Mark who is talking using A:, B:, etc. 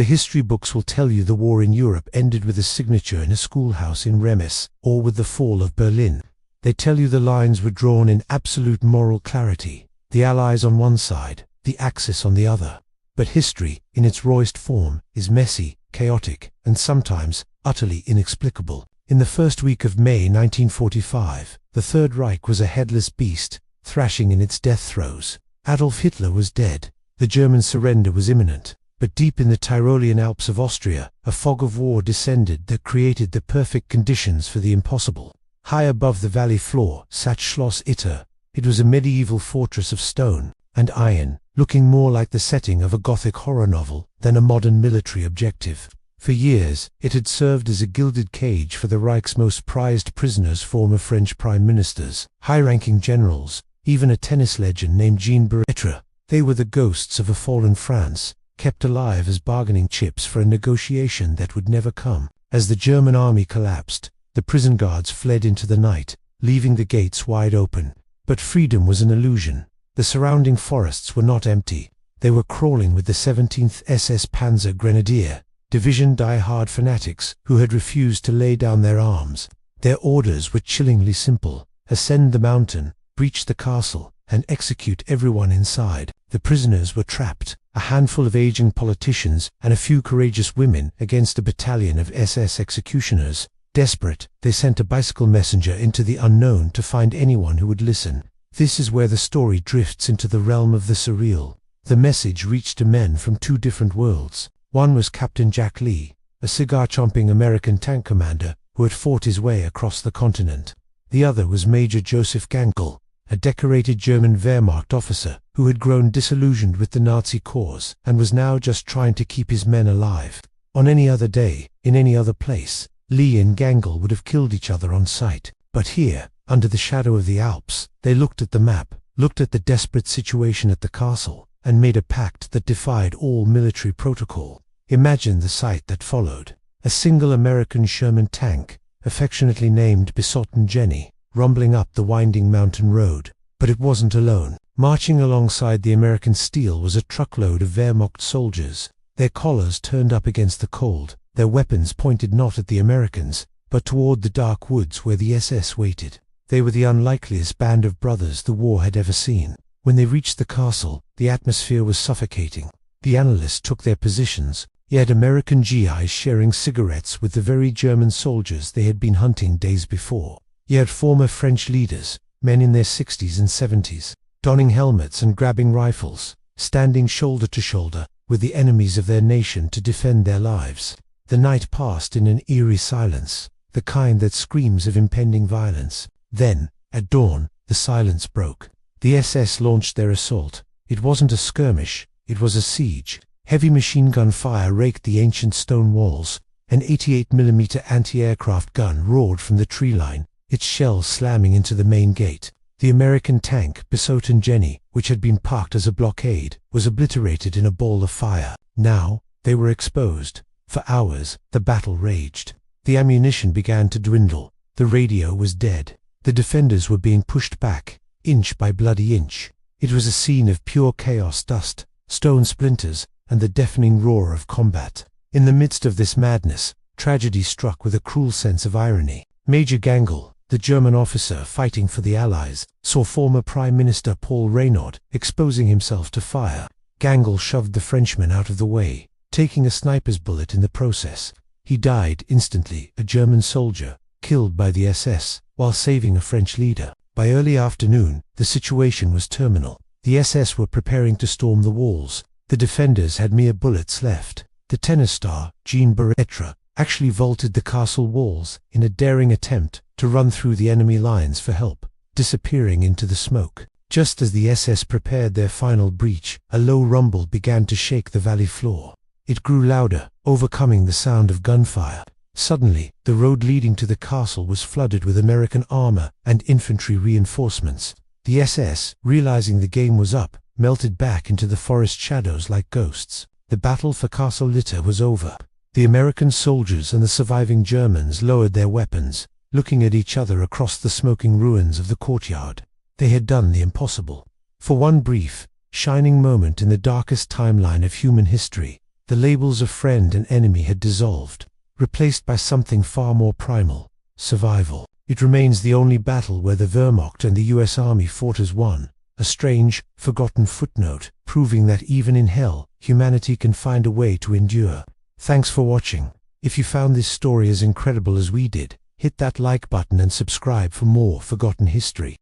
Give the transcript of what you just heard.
A: The history books will tell you the war in Europe ended with a signature in a schoolhouse in Remis, or with the fall of Berlin. They tell you the lines were drawn in absolute moral clarity, the Allies on one side, the Axis on the other. But history, in its rawest form, is messy, chaotic, and sometimes utterly inexplicable. In the first week of May 1945, the Third Reich was a headless beast, thrashing in its death throes. Adolf Hitler was dead. The German surrender was imminent. But deep in the Tyrolean Alps of Austria, a fog of war descended that created the perfect conditions for the impossible. High above the valley floor sat Schloss Itter. It was a medieval fortress of stone and iron, looking more like the setting of a Gothic horror novel than a modern military objective. For years, it had served as a gilded cage for the Reich's most prized prisoners, former French prime ministers, high-ranking generals, even a tennis legend named Jean Barretre. They were the ghosts of a fallen France, kept alive as bargaining chips for a negotiation that would never come. As the German army collapsed, the prison guards fled into the night, leaving the gates wide open. But freedom was an illusion. The surrounding forests were not empty. They were crawling with the 17th SS Panzer Grenadier Division die-hard fanatics who had refused to lay down their arms. Their orders were chillingly simple: ascend the mountain, breach the castle, and execute everyone inside. The prisoners were trapped, a handful of aging politicians and a few courageous women against a battalion of SS executioners. Desperate, they sent a bicycle messenger into the unknown to find anyone who would listen. This is where the story drifts into the realm of the surreal. The message reached men from two different worlds. One was Captain Jack Lee, a cigar-chomping American tank commander who had fought his way across the continent. The other was Major Josef Gangl, a decorated German Wehrmacht officer who had grown disillusioned with the Nazi cause and was now just trying to keep his men alive. On any other day, in any other place, Lee and Gangl would have killed each other on sight. But here, under the shadow of the Alps, they looked at the map, looked at the desperate situation at the castle, and made a pact that defied all military protocol. Imagine the sight that followed. A single American Sherman tank, affectionately named Besotten Jenny, rumbling up the winding mountain road. But it wasn't alone. Marching alongside the American steel was a truckload of Wehrmacht soldiers, their collars turned up against the cold, their weapons pointed not at the Americans, but toward the dark woods where the SS waited. They were the unlikeliest band of brothers the war had ever seen. When they reached the castle, the atmosphere was suffocating. The analysts took their positions, yet American GIs sharing cigarettes with the very German soldiers they had been hunting days before. Yet former French leaders, men in their 60s and 70s, donning helmets and grabbing rifles, standing shoulder to shoulder with the enemies of their nation to defend their lives. The night passed in an eerie silence, the kind that screams of impending violence. Then, at dawn, the silence broke. The SS launched their assault. It wasn't a skirmish, it was a siege. Heavy machine gun fire raked the ancient stone walls. An 88mm anti-aircraft gun roared from the tree line, its shells slamming into the main gate. The American tank, Besotten Jenny, which had been parked as a blockade, was obliterated in a ball of fire. Now, they were exposed. For hours, the battle raged. The ammunition began to dwindle. The radio was dead. The defenders were being pushed back, inch by bloody inch. It was a scene of pure chaos: dust, stone splinters, and the deafening roar of combat. In the midst of this madness, tragedy struck with a cruel sense of irony. Major Gangl, the German officer fighting for the Allies, saw former Prime Minister Paul Reynaud exposing himself to fire. Gangl shoved the Frenchman out of the way, taking a sniper's bullet in the process. He died instantly, a German soldier, killed by the SS, while saving a French leader. By early afternoon, the situation was terminal. The SS were preparing to storm the walls. The defenders had mere bullets left. The tennis star, Jean Barretre, actually vaulted the castle walls in a daring attempt to run through the enemy lines for help, disappearing into the smoke. Just as the SS prepared their final breach, a low rumble began to shake the valley floor. It grew louder, overcoming the sound of gunfire. Suddenly, the road leading to the castle was flooded with American armor and infantry reinforcements. The SS, realizing the game was up, melted back into the forest shadows like ghosts. The battle for Castle Itter was over. The American soldiers and the surviving Germans lowered their weapons, looking at each other across the smoking ruins of the courtyard. They had done the impossible. For one brief, shining moment in the darkest timeline of human history, The labels of friend and enemy had dissolved, replaced by something far more primal: survival. It remains the only battle where the Wehrmacht and the US Army fought as one, a strange, forgotten footnote, proving that even in hell, humanity can find a way to endure. Thanks for watching. If you found this story as incredible as we did, hit that like button and subscribe for more forgotten history.